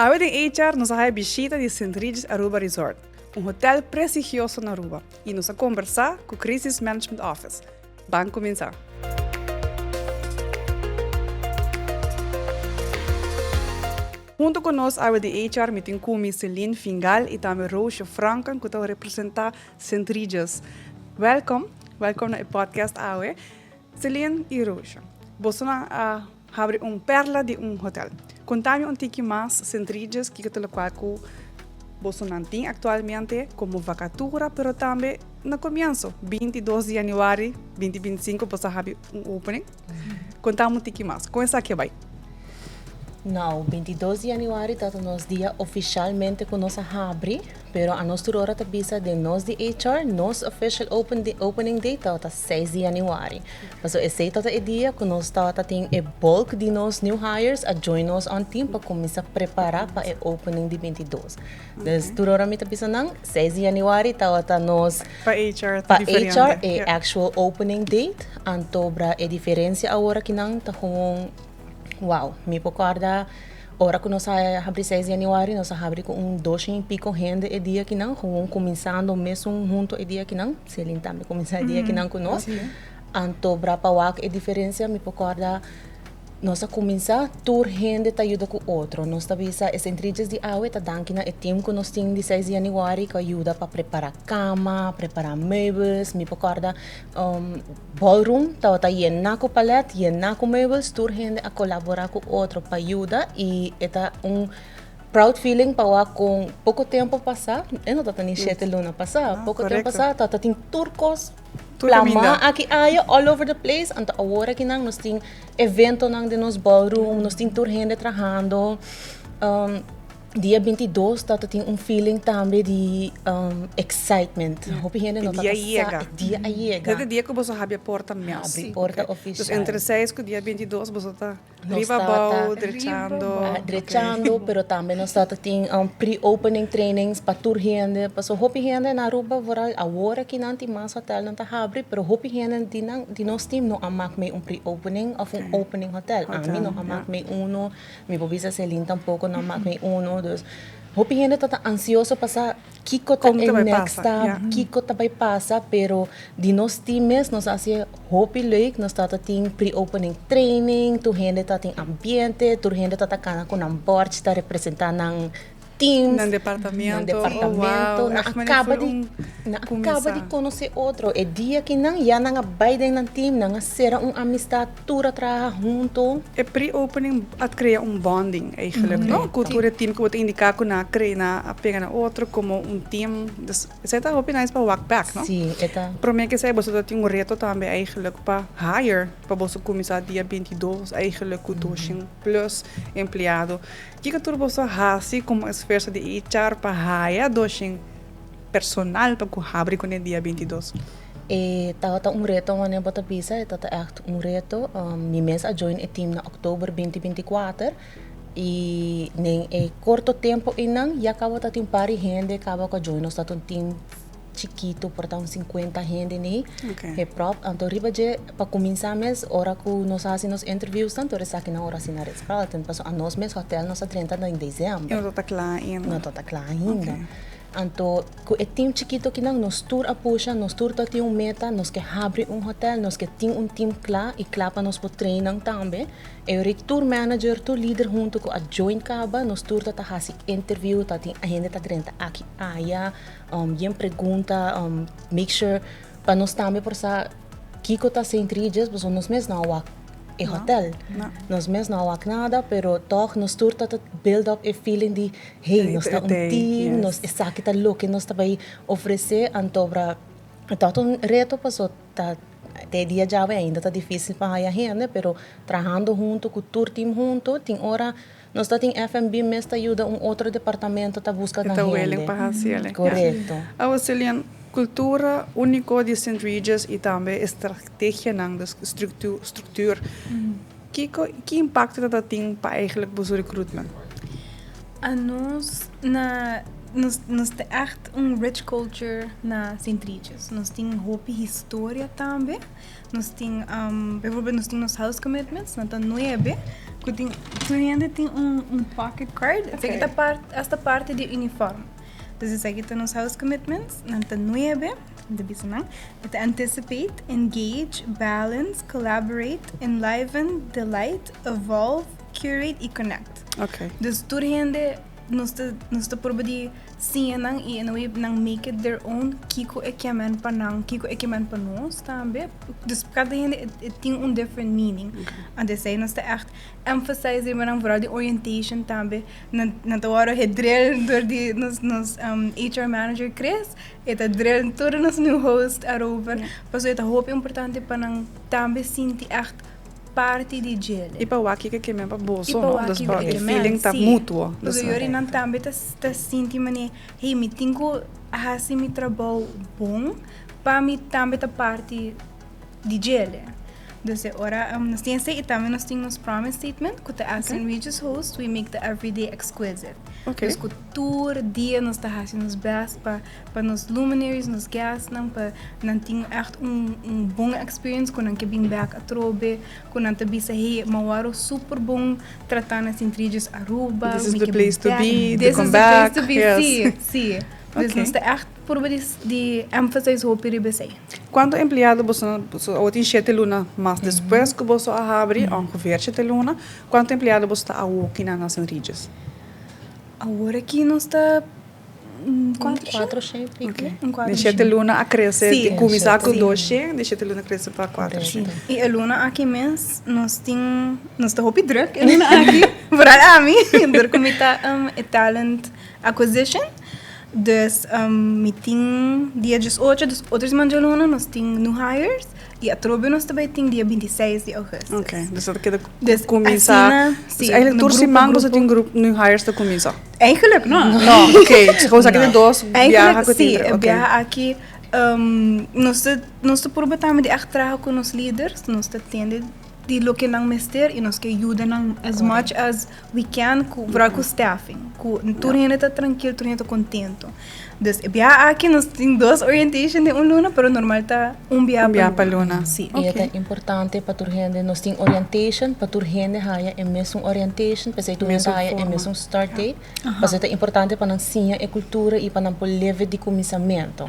Agora em HR, nós vamos visita de Centrídeos Aruba Resort, hotel prestigioso na Aruba, e nós vamos conversar com o Crisis Management Office. Vamos começar. Junto conosco, agora de HR, meeting com Celine Fingal e também Roosje Franken, que estão representar Centrídeos. Welcome no podcast agora. Celine e Roosje, você abre perla de hotel. Contame um pouquinho mais Centrídeos que você coloca você não tem atualmente como vacatura, mas também no começo, 22 de janeiro, 2025, você abre opening. Contame um pouquinho mais. Começa aqui, vai. Não, 22 de janeiro é o nosso dia oficialmente que nós abrimos, mas a nossa hora de visa de nós de HR, nosso official opening date é 6 de janeiro. Mas esse é o dia que nós temos a bulk de nós new hires a join nos on team para começar a preparar para o opening de 22. Então, a hora de visa não, 6 de janeiro é nós para HR é actual opening date, então a diferença agora que não está com wow, me recorda hora que nós abrimos 6 de janeiro, nós abrimos com 200 e pico gente o dia que não, começando mesmo junto o dia que não, Celine também começar o dia que não conosco. Então, para a diferença, me recorda nós começar tour gente tá ajuda com outro. Nós também essa entregas de água tá dando na tempo que nós temos de 6 de janeiro que ajuda para preparar cama, preparar meubles, me recorda ballroom tá llena com palete, llena com meubles, tour gente a colaborar com outro para ajuda e é proud feeling para com pouco tempo passar, eu não tá nem 7 luna passar, pouco tempo passar tá tem turcos plama aqui all over the place. Então agora que nós temos evento de nos ballroom, nós temos tour gente trabalhando. Dia 22 tem feeling também de excitement. Hope gente não tá dia Cada dia que você abre a porta mesmo. Abre porta oficial. Então entre 6 e dia 22 você está ribabau, drechando, pero também nós tem pre-opening trainings para tour gente. Paso hope gente na Aruba voral agora que não tem mais hotel não tá abre, pero hope gente de nós team não amak me pre-opening of opening hotel. A mim não amak me uno, mi bobisa Celine tampouco não amak me uno. Dus hope gente está ansioso para kiko tá next step, kiko tá vai passar, pero de nós times nós assim hope like nós tá tem pre-opening training, tu gente tá tem ambiente, tu gente tá kana com um board está representar nang teams, no departamento, acaba de conhecer outro. É dia que não já não vai dentro do time, não será amistad tura trabalhar junto. É pre-opening at criar bonding eigenlijk, no? Cultura team que você indicar que na criar na apega outro como team. Dus você tá hoping nice para work back, no? Sim, eta. Para mim que sei você tem reto também eigenlijk para hire para você começar dia 22 eigenlijk com 200 plus empregado. Que tu você hasi como esforço de HR para hire 200 personal para abrir com o dia 22. Tá reto na bota visa, tá echt reto. Mi mês a join o team na outubro 2024 e nem curto tempo inang já acaba tá tem pari gente acaba com join nós tá um team chiquito, portanto 50 gente nem é próprio. Então riba je para começar mês hora que nós fazemos interviews tanto é aqui na hora assim na Ritz-Carlton, passo a nós mês hotel nós a 30 de dezembro. Eu tô claro ainda. Não tá claro ainda. Então, com o time chiquito que não nos tour a puxa, nos tour tá tem meta, nós que abre hotel, nós que tem time claro e claro para nós por treinar também. Eu tour manager, tour leader junto com a joint caba, nos tour tá fazendo interview, tá tem a gente tá dentro aqui, yen pergunta, make sure para nós também por sa Kiko tá sem trilhas, mas nós mesmos não hotel. Nós mesmos não há nada, pero toch nos tour tá build up a feeling de hey, nós tá team, nós está aqui tá look, nós tá vai oferecer antobra. Tá reto passou tá até dia já ainda tá difícil para a gente, pero trabalhando junto com o tour team junto, tem hora nós tá tem F&B mesmo tá ajuda outro departamento tá buscando a gente. Tá willing para fazer. Correto. Celine, cultura única de Centrídeos e também estratégia da estrutura. Que impacto dat tem para eigenlijk o recruitment? Nós temos echt rich culture na Centrídeos. Nós temos hope história também. Nós temos, bijvoorbeeld, nós temos house commitments, na 9. Turhende tem pocket card. Okay. Esta parte de uniforme. Dus essa aqui tem nos house commitments. Nanta 9. De bisanang. It anticipate, engage, balance, collaborate, enliven, delight, evolve, curate e connect. Okay. Dus turhende nos te proba di siya nang i-anaway nang make it their own kiko ekiaman pa nos tambe. Dus kada hindi it ting different meaning. En det säger nos te echt emphasize maar vooral die orientation tambe na tawaro het drill door die nos HR manager Chris eta drill todo nos new host arover. Paso eta hoop importante pa nang tambe sinti echt parte di gele. Ipa waki que mesmo bolso, não? Das feeling tá mútuo. Dus yori nan tambe ta sinti mane, hey, mi tingo hasi mi trabalho bom, pa mi tambe ta parte di gele. Dus ora nós temos e também nós temos promise statement que as in Regis host we make the everyday exquisite. Okay. Dus tour dia nós tá fazendo nos best para nos luminaries, nos guests não para não tem echt bom experience com não que bem back a trobe, com não te bisa hey mawaro super bom tratando as intrigas Aruba. This is the place to be. This is the place to be. Yes. Sim. Dus nós tá echt por de emphasize hope ribesei. Quanto empregado você tem 7 luna, mas depois que você abre ongeveer 7 luna, quanto empregado você está aqui na Nação Regis? Agora aqui nós está 4 cheio. Okay. De 7 luna a crescer, de começar com 2 cheio, de 7 luna a crescer para 4 cheio. E a luna aqui mesmo, nós está hope druk, a luna aqui, vooral a mim, door comita talent acquisition. Dus meeting dia 18, dus outros manjalona nós tem new hires e a trobe nós também tem dia 26 de agosto. Ok, dus dat queda começar. Dus eigenlijk door die maand você tem grupo new hires te começar. Eigenlijk não. Não, ok. Gewoon aqui de dos viaja com sim, viaja aqui nós te probetam de achteraan com os líderes, nós te tende die lokken nang mister e nós que ajuda nang as much as we can vooral com staffing. Turhende tá tranquilo, turhende tá contento. Dus bia aqui nós tem 2 orientation de luna, pero normal tá bia para luna. Sim. E é importante para turhende nós tem orientation, para turhende haya é mesmo orientation, para sei turhende haya é mesmo start date. Mas é importante para nós sim a cultura e para nós leve de começamento.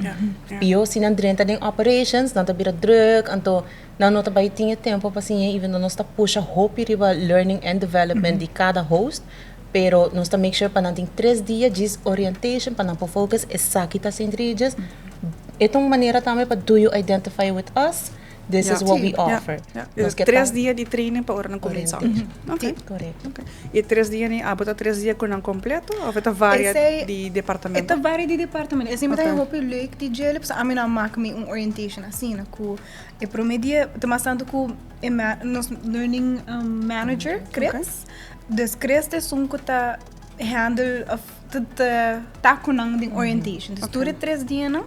Pio se não drenta de operations, não tá bira druk, anto não nota vai tinha tempo para sim, even though nós tá puxa hope riba learning and development de cada host. Pero nós também make sure para não ter 3 dias de orientation para não focus essa que está sem trilhas. É uma maneira também para do you identify with us? This is what we offer. 3 dias de training para não começar. Ok, correto. E 3 dias nem abota 3 dias com não completo ou é varia de departamento? É varia de departamento. Assim, mas eu hope leuk de gel, porque a mim não marca me orientation assim, na ku e promedia, estamos tanto com nos learning manager, Chris. Dus Chris is tá handle of tá com ding orientation. Dus dure 3 dias não.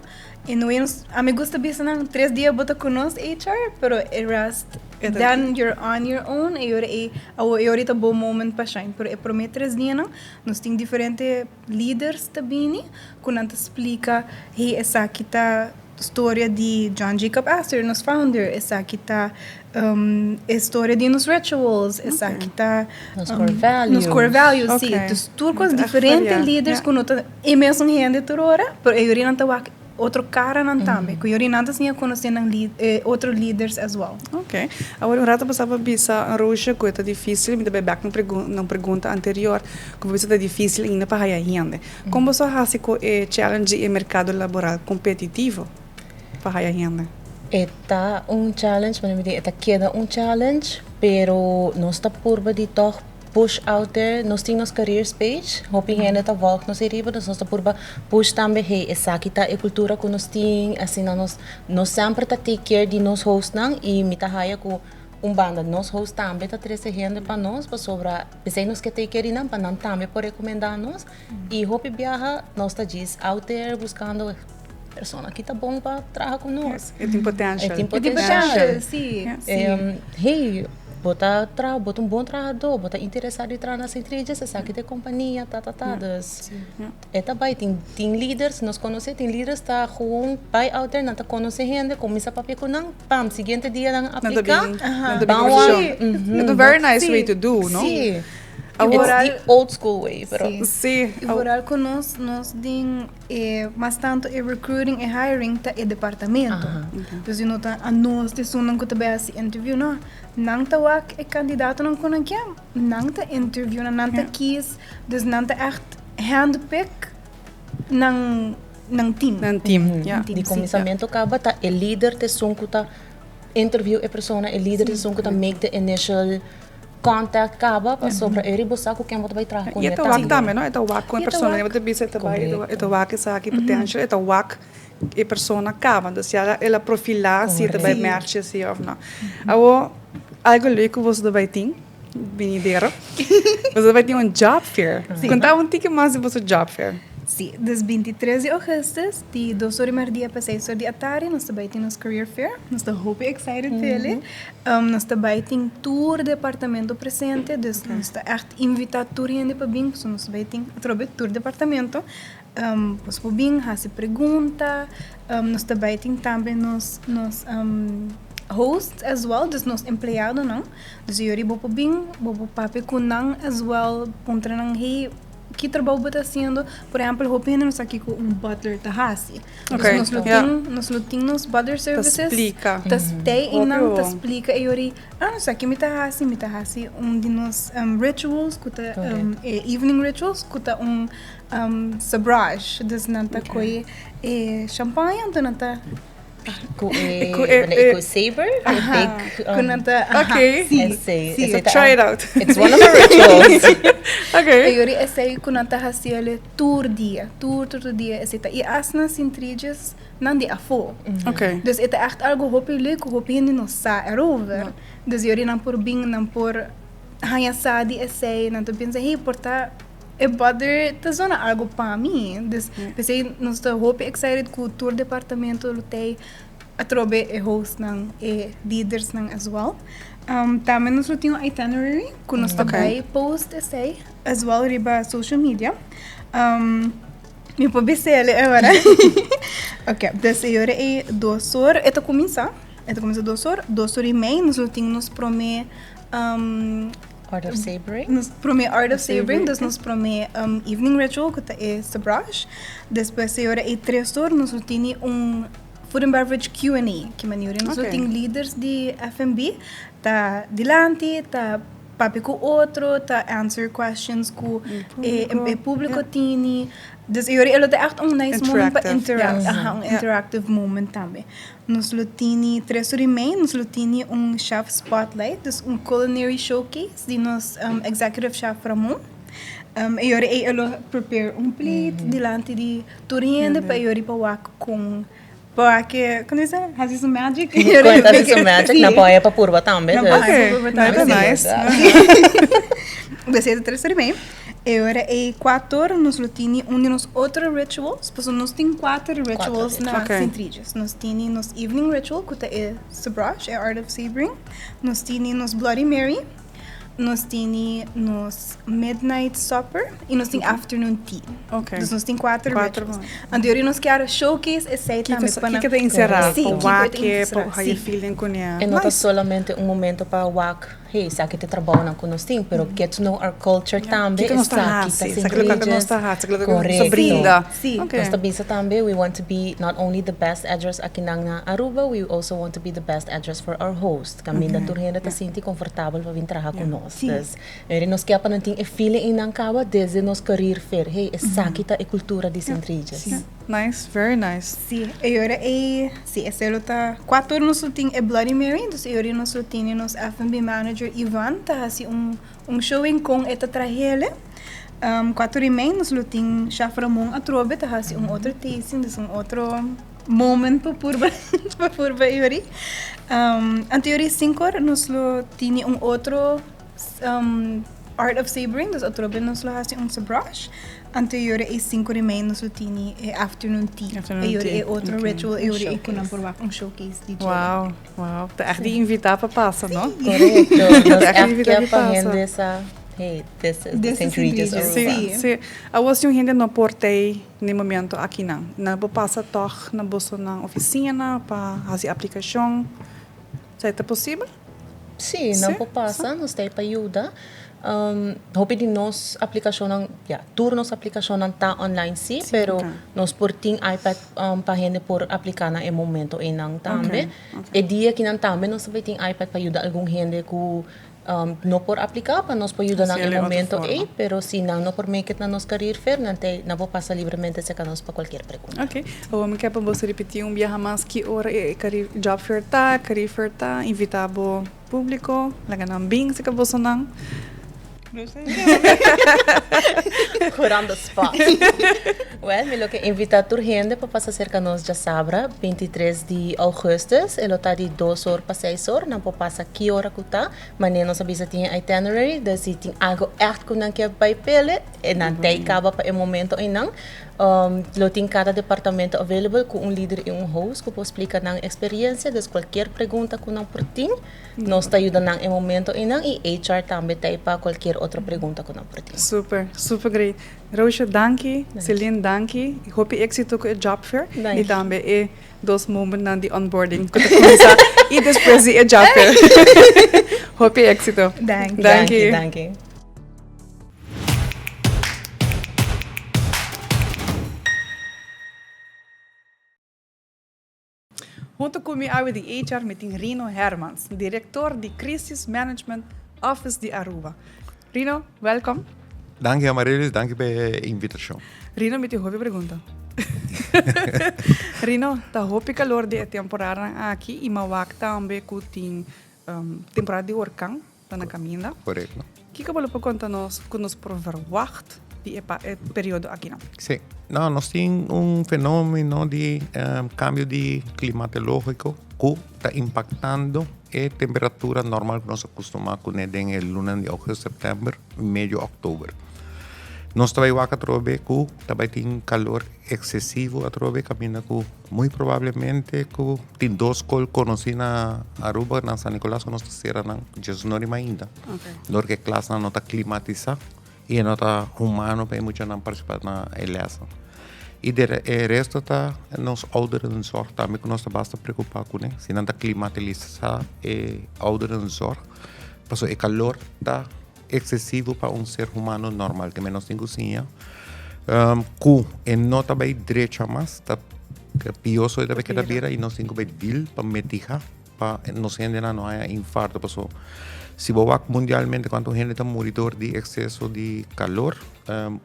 E não é a me gusta bisa não 3 dias bota conosco HR, pero el rest then you're on your own e ahorita bom moment para shine. Pero é prometo 3 dias não. Nós tem diferentes leaders também, quando explica hey essa aqui tá história de John Jacob Astor, nos founder, essa aqui tá história de nos rituals, essa aqui tá nos core values, sim. Dus turcos diferentes líderes com outra e mesmo gente turora, pero eu não tá outro cara não também, que eu não tinha conhecido outros líderes as well. Ok. Agora, um rato passava bisa a roxa, que é difícil, me dá back na pergunta anterior, como você é difícil ainda para a gente. Como você acha que challenge e mercado laboral competitivo para a gente? Está challenge, mas está queda challenge, pero não está por de toch push out there, nós temos careers page, hoping ainda tá volta nós iriba, nós está por push também, hey, essa aqui tá a cultura que nós temos, assim nós sempre tá take care de nós host não e me tá haya com banda nós host também tá trazer gente para nós, para sobra, pensei nós que take care não para não também por recomendar nós e hope viaja nós tá diz out there buscando persona que tá bom para trabalhar com nós. É tem potential. É tem potential, sim. Hey, bota bom trabalho, bota interessado em trabalhar nas entregas, essa aqui de companhia, dus eta vai tem líderes, nós conhecemos, tem líderes tá com vai out there, não tá conhecendo gente, começa papel com não, pam, seguinte dia não aplicar, It's a very nice way to do, no? Sim. It's the old school way, pero sim. E oral com nós ding mas tanto recruiting e hiring ta departamento. Então não tá a nós de sunang ko tabe asi interview no. Nang tawak candidato nang ko nang nang ta interview nang ta kies, dus nang ta echt handpick nang team. Nang team, ja. Di começamento acaba tá o líder te sunko ta interview e persona, o líder te sunko ta make the initial contact acaba para sobre ele buscar com quem você vai trabalhar com ele. Ito wak também, no? Ito wak com a persona, você bisa ito ba, ito wak sa aqui potential, ito wak e persona acaba, então se ela profilar se ito ba match se ou não. Awo algo leuk você vai ter, venideiro. Você vai ter job fair. Conta tique mais de você job fair. Sim, des 23 de agosto, de 2 horas mais dia para 6 horas de tarde, nós também temos Career Fair, nós estamos super excited por ele. Nós também temos tour departamento presente, dus nós estamos echt invitado tour gente para vir, nós também temos tour departamento. Nós para vir, fazer pergunta, nós também temos também nos hosts as well, dus nos empleado não. Dus eu vou para vir, vou para com não as well, contra não hey. Que trabalho você está fazendo? Por exemplo, eu penso aqui com butler da Hasi. Okay. Nós temos butler services. Te explica. Te stay e não te explica. E eu não sei que me tá Hasi de nos rituals, evening rituals, kuta sabrage, dus nanta koi champanhe, então nanta com saber, okay. See, try it out. It's one of the rituals. Okay. Eu esse kunanta hasiele tour dia, esse e asna sintriges não de afo. Okay. Dus het echt algo hopi leuk, hopi hindi no sa erover. Dus eu não por bing, não por hanya sa di esse, não to pensa hey porta e bother ta zona algo para mim. Dus pensei nós tô hope excited com o tour departamento lutei a trobe e host nang e leaders nang as well. Também nós temos itinerary que nós também post essay as well riba social media. Me pode ser agora. Ok, dessa hora é 2 horas. Esta começa 2 horas e meia. Nós temos prome Art of Sabering. Nos prome Art of Sabering, dus nos prome evening ritual que é sabrage. Depois se hora é 3 horas, nós temos food and beverage Q&A, que maneira nós temos leaders de F&B, tá dilante, tá papi com outro, tá answer questions com o público tini. Dus eu ele tem echt nice moment para interactive moment também. Nós temos 3 horas e meia, nós temos chef spotlight, dus culinary showcase de nos executive chef Ramon. Eu ele prepare plate dilante de turinde para eu para com porque quando isso faz isso magic. Quando isso magic na boia para purva também. Nice. Desde 3 horas e meia. Agora é 4 horas, nós temos de nos outros rituals, porque nós temos 4 rituals na Centriges. Nós temos nos evening ritual, que é sabrage, é Art of Sabering. Nós temos nos Bloody Mary. Nós temos nos midnight supper e nós temos afternoon tea. Okay. Então nós temos 4 rituals. Anterior nós queremos showcase esse também para que encerrar, sim, para o feeling com ele. E não é solamente momento para wak, hey, sa que te trabalho com nós tem, pero get to know our culture também. Que nós tá brinda. Sim. Nós também também we want to be not only the best address aqui na Aruba, we also want to be the best address for our host. Kami da turhenda ta sinti confortável para vir trabalhar com nós. Dus nós quer para não ter feeling in kawa desde nos career fair. Hey, essa aqui tá a cultura de Centriges. Nice, very nice. Sim, agora esse tá 4 horas nós temos Bloody Mary, então agora nós temos nos F&B manager Ivan, tá assim showing com esta trajele. 4 e meia nós temos chef Ramon a trobe, tá assim outro tasting, outro moment para purba agora. Anterior 5 horas nós temos outro Art of Sabering, dus a trobe nós assim sabrage. Anterior é 5 de maio, nós tínhamos afternoon tea. E é outro ritual, e é um showcase DJ. Uau, uau. Tá echt die invitar para passar, não? Correto. Nós Echt é invitar que para para passar. essa, hey, this is the This is St. Regis St. Regis. Aruba. Sim. A você ainda não portei no momento aqui não. Não vou passar toch na bolsa na oficina para fazer aplicação. Será que é possível? Sim, não pode passar, nós temos para ajudar. Hope de nos aplicação turnos aplicação não tá online sim, pero nós por tem iPad para gente por aplicar na momento e não também. E dia que não também nós também tem iPad para ajudar algum gente que não por aplicar para nós pode ajudar na momento e, pero se não por make it na nos career fair, não vou passar livremente se nós para qualquer pergunta. Ok. Eu me quero para você repetir dia mais que hora career job fair tá, career fair tá, invitar o público, laga não bing se que você não. Put on the spot. Well, me lo que invitar a gente para passar cerca nós já sabra, 23 de agosto, ele está de 2 horas para 6 horas, não pode passar que hora que está, mas nem nós sabemos tem itinerary, então se tem algo echt que não quer para pele, e não tem acaba para o momento e não. Lo tem cada departamento available com líder e host que pode explicar na experiência, então qualquer pergunta que não por tem, nós está ajudando no momento e não, e HR também tem para qualquer outra pergunta que não por tem. Super, super great. Roosje, dankie. Celine, dankie. Ik hoop je éxito com o job fair. E também é dos momentos na de onboarding que começa e depois de job fair. Hoop je éxito. Dankie. Junto comigo há de HR meeting Rino Hermans, diretor de Crisis Management Office de Aruba. Rino, welcome. Danke Amarelys, danke pela invitação. Rino, me te houve pergunta. Rino, tá houve calor de temporada aqui e mawak também que tem temporada de orkan, tá na caminha. Correto. Que você pode contar-nos que nos verwacht die período aqui não? Sim. Não, nós temos fenômeno de cambio de climatológico que está impactando a temperatura normal que nós acostumamos com em luna de agosto, setembro, meio de outubro. Nós também vamos que também tem calor excessivo a trove, caminha que muito provavelmente que tem 2 col conhecidos na Aruba, na San Nicolás, que nós estamos na Jesus ainda. Porque a classe não está climatizada e não está humano para muito não participar na eleição. E o resto está nos ouderenzorg também que nós basta preocupar com ele. Se não está climatizado e ouderenzorg, porque o calor está excessivo para ser humano normal, que menos tem cozinha. Que não está bem direito mais, está pioso de que beira e nós temos que dil para mitigar, para não gente não haya infarto. Se você mundialmente quando gente está moridor de excesso de calor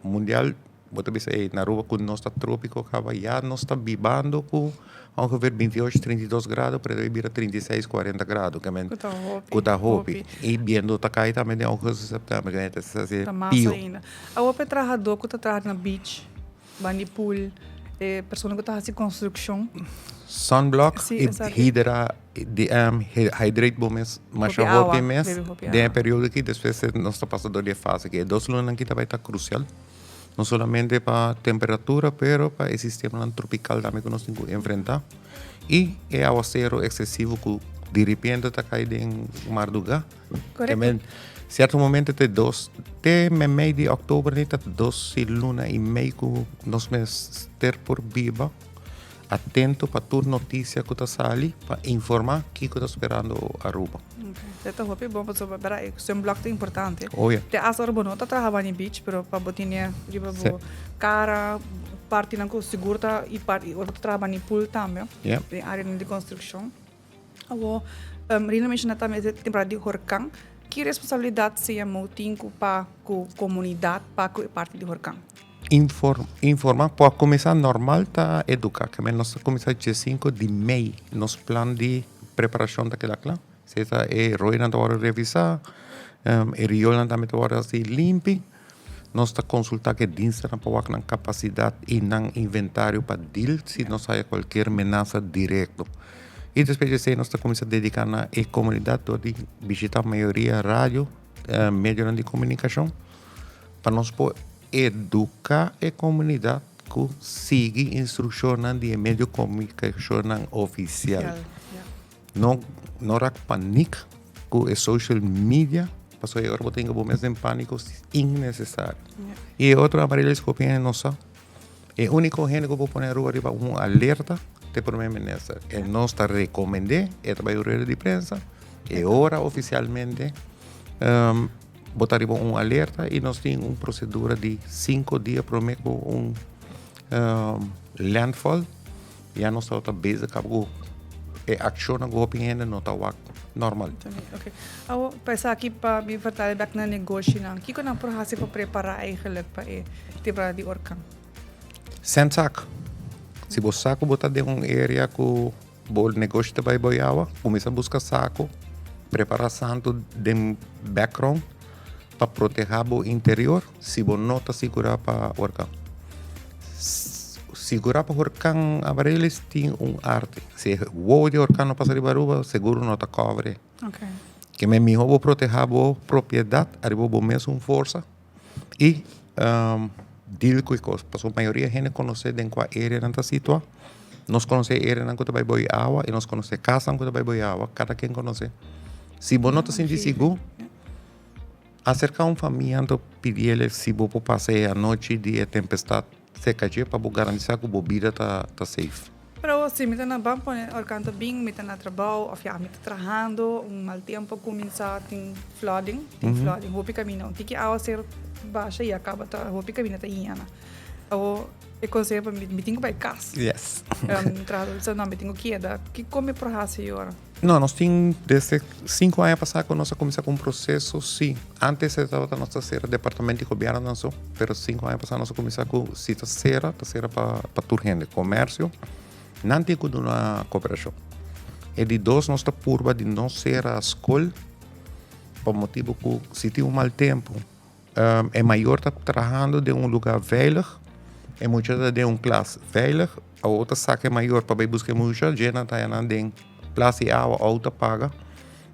mundial, você dizer na Aruba quando nós está trópico, já nós está vivendo com ongeveer 28, 32 graus, para ir a 36, 40 graus, que é hopi. E vendo tá cai também em agosto, setembro, que é esse pio. Ainda. A outra trabalhador que está na beach, bani pool, pessoa que está fazendo construção. Sunblock, hydrate bomes, mas a hopi mes, de período que depois nós está passando de fase, que 2 lunas que também está crucial. Não somente para a temperatura, mas para o sistema tropical também que nós temos que enfrentar. E o aguaceiro excessivo que de repente está caindo em mar do Gá. Correto. Certo momento, até meio de outubro, está 12 lunas e meio que nós vamos ter por viva, atento para toda notícia que está saindo, para informar o que está esperando a Aruba. Detta hopi bom para saber, é um bloco importante. Oh, yeah. Te as Aruba tá trabalhando em beach, pero para botinha, riba bo cara, parte não com segura e parte outra trabalha em pool também. Yeah. Tem área de construção. Awo, Rina menciona também a temporada de huracão. Que responsabilidade se é motinho para a comunidade, para a parte de huracão? Informar, para começar normal, tá educar. Que nós começamos dia 5 de maio, nosso plano de preparação daquela clã. Se está roina para revisar, riola também para ser limpo. Nós está consultar que diensta para ter capacidade e não inventário para deal se nós há qualquer ameaça direta. E depois disso, nós está começando a dedicar na comunidade de visitar a maioria rádio, meios de comunicação, para nós educar a comunidade que sigue instruções de meio de comunicação oficial. Não há pânico com a social media, porque agora eu tenho momentos de pânico innecessário. E outra Amarelys que eu penso nossa, é a única gente que eu vou pôr arriba um alerta de primeiro-ministro. E nós está recomendando, é trabalho de prensa, e agora oficialmente botar arriba um alerta e nós temos procedura de 5 dias para landfall. E nós estamos bezig com a ação que eu penso não está normal. Okay. Ako, pensar aqui para me vertellen back na negócio não. Que nang processo para preparar eigenlijk para tipo de orkang? Sem saco. Se você saco botar de uma área que o negócio vai boiar, começa a buscar saco, preparar santo de background para proteger o interior, se você não está seguro para orkang. Segurar para orkang Amarelys tem arte. Se o de orkang não passa de baruba, seguro não está cobre. Okay. Que me melhor vou proteger a propriedade, arriba o mesmo força e deal com coisas. Porque a maioria da gente conhece em qual área não está situada. Nós conhecemos a área não está vai água e nós conhecemos a casa não está vai água. Cada quem conhece. Se você não está sentindo seguro, acercar uma família, então pedir se você pode passar a noite de tempestade seca para garantir que a bebida está safe. Pero se me na bang po orkang bem, me na trabalho, of me trabajando, mal tempo começa tem flooding, hopi kami não, tiki awa ser baixa e acaba tá, hopi kami na tá iana. O e conselho para me tenho vai casa. Yes. Tradução não me tenho que dar, que come processo agora. Não, nós temos desde 5 anos passados que nós começamos com um processo, sim. Antes estava na nossa ser departamento de governo, não só, mas 5 anos passados nós começamos com terceira para turgente, comércio, não tem que uma cooperação. E de dois, nós estamos por de não ser a escola, por motivo que se tem mau tempo, é maior estar trabalhando de lugar velho, e muitas de classe velho, a outra saca é maior para buscar muita gente, está andando place e água alta paga,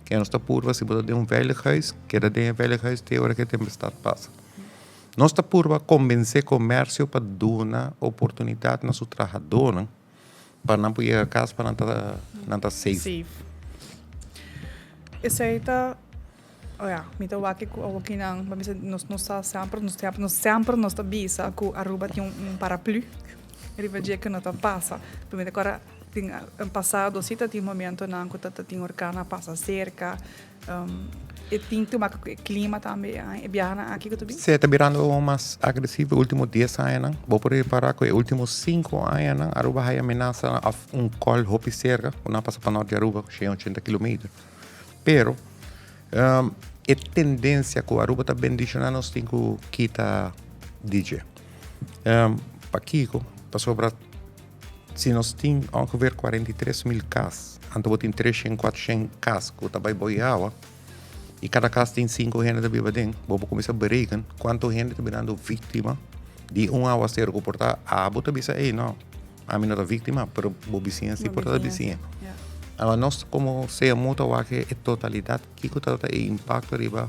que nós está por se botar de velho huis, que era de velho huis tem hora que a tempestade passa. Nós está por convencer comércio para dar uma oportunidade na sua trabalhadora para não ir a casa para não estar safe. Essa aí tá, olha, me tá aqui com aqui não, mas nós sempre nós tá bisa que Aruba tem paraplu, ele vai dizer que não tá passa, primeiro agora tem passado cita tem momento na que tem orcana passa cerca e tem uma clima também é biana aqui que tu bem se está virando mais agressivo último 10 anos vou por reparar que últimos 5 anos Aruba hay ameaça a col hopi cerca uma passa para norte de Aruba 80 km pero é tendência que Aruba está bendicionando nós tem que quitar DJ para Kiko para sobrar se nós temos ongeveer 43.000 casas, então tem 300, 400 casas que está boiando e cada casa tem 5 gente que vive dentro. Vamos começar a berekenen quanto gente está virando vítima de água ser comportada. Você bisa, não, a mim não é vítima, mas o vizinho se porta da vizinha. Agora nós como se muito aqui a totalidade que está o impacto riba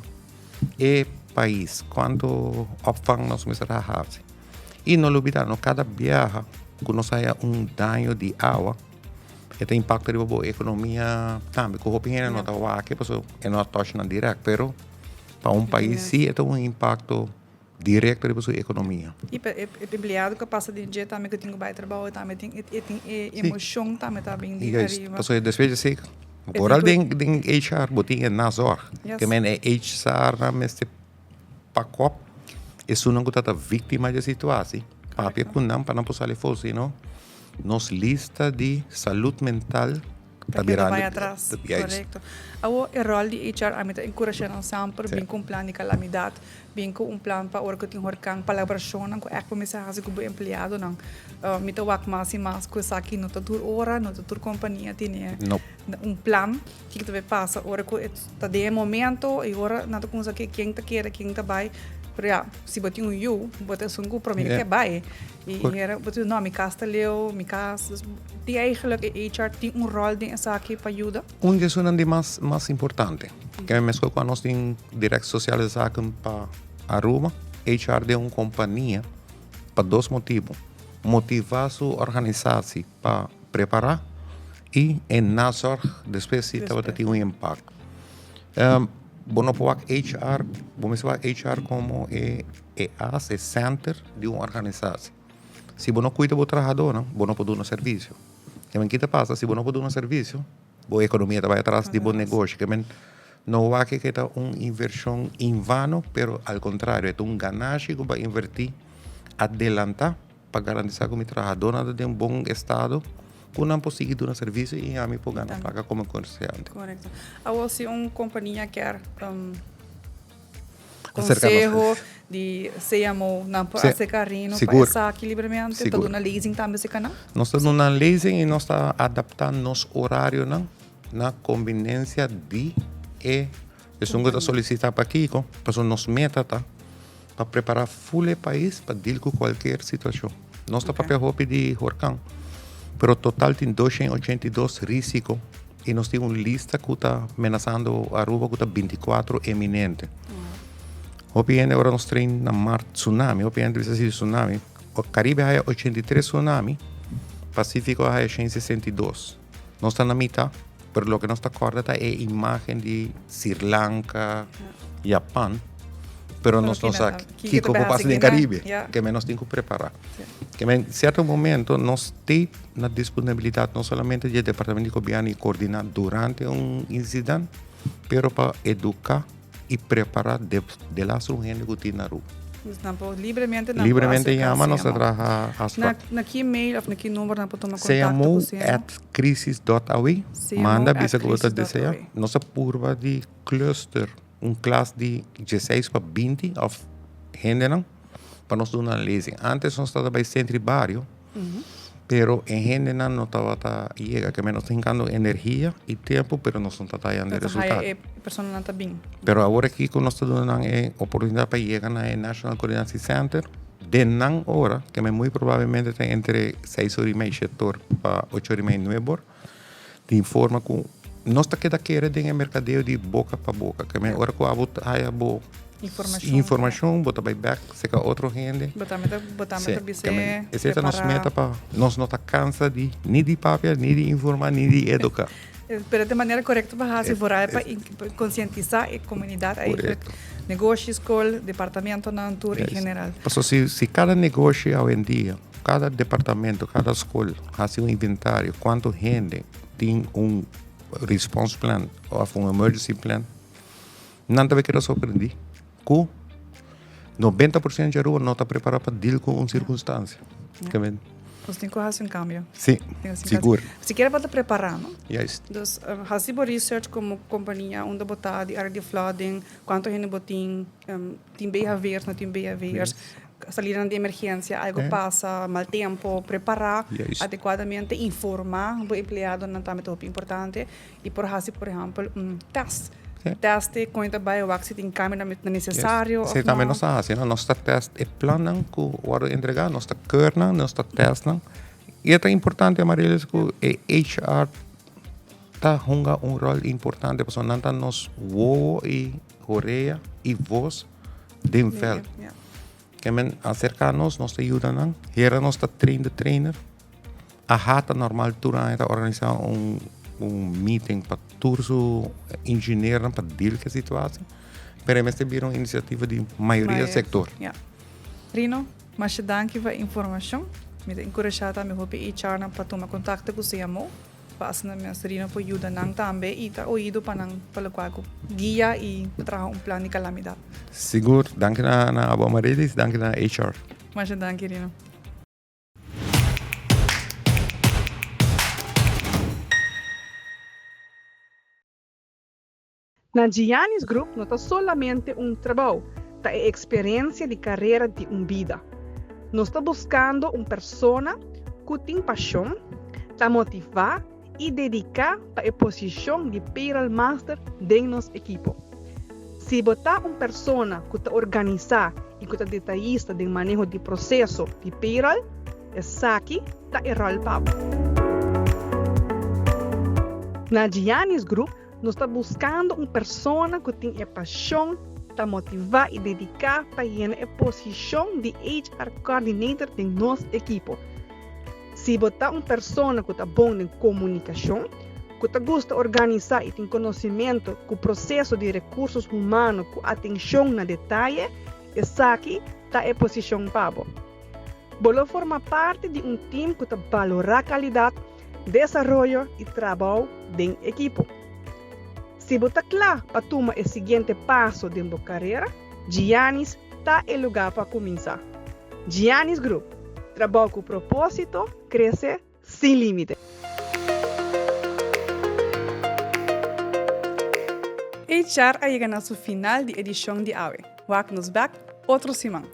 é país quanto opvang nós começamos a fazer. E não olvidar, cada viagem que nós haya dano de água, este impacto de a economia também. Que o pinheiro não está aqui, porque não toca direto, pero para país sim, é impacto direto de sua economia. E o empregado que passa de dia também que tem que trabalhar, também tem emoção também tá bem de arriba. Porque desde assim, agora tem HR, botinha na zor, que men é HR na mestre pacote, isso não está vítima da situação. Papi com não para não poder fazer, não. Nos lista de saúde mental está virando vai atrás, correto. O rol de HR a mim está encorajando sempre bem com plano de calamidade, bem com plano para orco tem horcang palabração, não com é começar a fazer com o empregado não. Me tá wak mais e mais coisa aqui não tá tur hora, não tá tur companhia tem plano que tu vai passar orco está de momento e agora não tá com isso que quem tá quer quem tá vai. Se botar botar sungu para mim que vai e era botar não me casa leu me casa tem eigenlijk HR tem rol de essa aqui para ajudar das de mais importante que me escolho quando nós tem direito social de saco para Aruba HR de uma companhia para dois motivos. Motivar sua organização para preparar e na sorte depois se ter um impacto. Bueno, HR, vamos falar HR como é center de uma organização. Se você não cuida do trabalhador, você não pode dar um serviço. O que passa? Se você não pode dar um serviço, a economia vai atrás de bom negócio. Não é que é uma inversão em vano, mas ao contrário, é um ganagem que vai invertir, adelantar, para garantir que o trabalhador está em um bom estado, que não consegue dar um serviço e a mim pode pagar como comerciante. Correto. Ou se uma companhia quer conselho de CMO não para esse carrinho, para essa equilibramento, está dando leasing também esse canal? Nós estamos dando leasing e nós estamos adaptando nosso horário na conveniência de isso que está solicitando para aqui, para nossa meta para preparar full o país para lidar com qualquer situação. Nós estamos para roupa de huracão, mas o total tem 282 riscos e nós temos uma lista que está ameaçando a Aruba, que está 24 eminente. Hoje agora nós temos na mar tsunami, hoje precisa de tsunami. O Caribe é 83 tsunami, Pacífico é 162. Nós estamos na mitad, mas o que nós está acordando é a imagem de Sri Lanka, Japão, mas nós não sabemos o que passa no Caribe, que nós temos que preparar. Que em certo momento nós temos na disponibilidade não somente do Departamento de Governo e coordenar durante um incidente, mas para educar e preparar de lá sobre gente que tem na rua. Livremente chama nós trabalhar na que e-mail ou na que número não podemos tomar contato com você. CMO@crisis.aui. Manda bisa que você deseja. Nossa curva de cluster, classe de 16 para 20 of gente não para nós dar uma leasing. Antes nós estava em centro e barrio. Pero em gente não estava chega, que menos tem energia e tempo, pero nós não está dando resultado. A pessoa não está bem. Pero agora aqui que nós estamos dando a oportunidade para chegar na National Coordination Center, de não hora, que muito provavelmente tem entre 6h30 para 8h30 9 horas, te informa que nós está querendo ter mercadeio de boca para boca, que é hora que a boa informação, botar back, se que outro gente. Botar bisa. Essa é a nossa meta para nós não tá cansa de nem de papel, nem de informar, nem de educar. Pero de maneira correta para para conscientizar a comunidade, negócio, escola, departamento, na tour em geral. Se cada negócio hoje em dia, cada departamento, cada escola, faz um inventário, quanto gente tem response plan ou emergency plan, não vai querer surpreender. 90% de rua não está preparado para lidar com uma circunstância. Você tem que fazer um cambio. Sim, seguro. Se quer para preparar, não? Yes. Então, fazer research como companhia, onde botar de área de flooding, quanto gente botin, tem behaviors, não tem behaviors, saída de emergência, algo passa, mal tempo, preparar adequadamente, informar o empregado não está muito importante e por fazer, por exemplo, teste. Teste conta by o que tem câmera necessário. Se também nós fazemos, nós está teste e planam que o hora entregar, nós está curna, nós está testando. E é importante, Amarelys, que o HR está jogando rol importante, porque não está nos voz e orelha e voz de um fel. Que acercar-nos, nós ajuda não. Here nós está trainer. A rata normal durante organizar meeting para todos os engenheiros para lidar com a situação. Mas este virou uma iniciativa de maioria do setor. Rino, mas danke pela informação. Me encorajar também o HR para tomar contato com o CMO. Para na minha Rino para ajudar nang também e tá ouvido para nang pelo qual guia e trabalhar plano de calamidade. Seguro, danke na Amarelys, danke na HR. Mas danke Rino. Na Giannis Group não está somente trabalho, está a experiência de carreira de vida. Nós estamos buscando uma pessoa que tem paixão, está motivada e dedicada para a posição de payroll master de nossa equipe. Se botar uma pessoa que está organizada e que está detalhista de manejo de processo de payroll, essa aqui está o rol para. Na Giannis Group, nós estamos buscando uma pessoa que tem a paixão, está motivado y dedicado para llenar la posición de HR Coordinator de nuestro equipo. Si você é uma pessoa que está boa em comunicação, que está gosta de organizar e tem conhecimento com o processo de recursos humanos com atenção na detalhe, essa aqui está a posição para você. Você forma parte de um time que está valorando a qualidade, desenvolvimento e trabalho em equipo. Se você está claro para tomar o seguinte passo de sua carreira, Giannis está em lugar para começar. Giannis Group, trabalho com propósito, crescer sem limite. HR ha llegado a su final de edición de AWE. Wak nos back otro semana.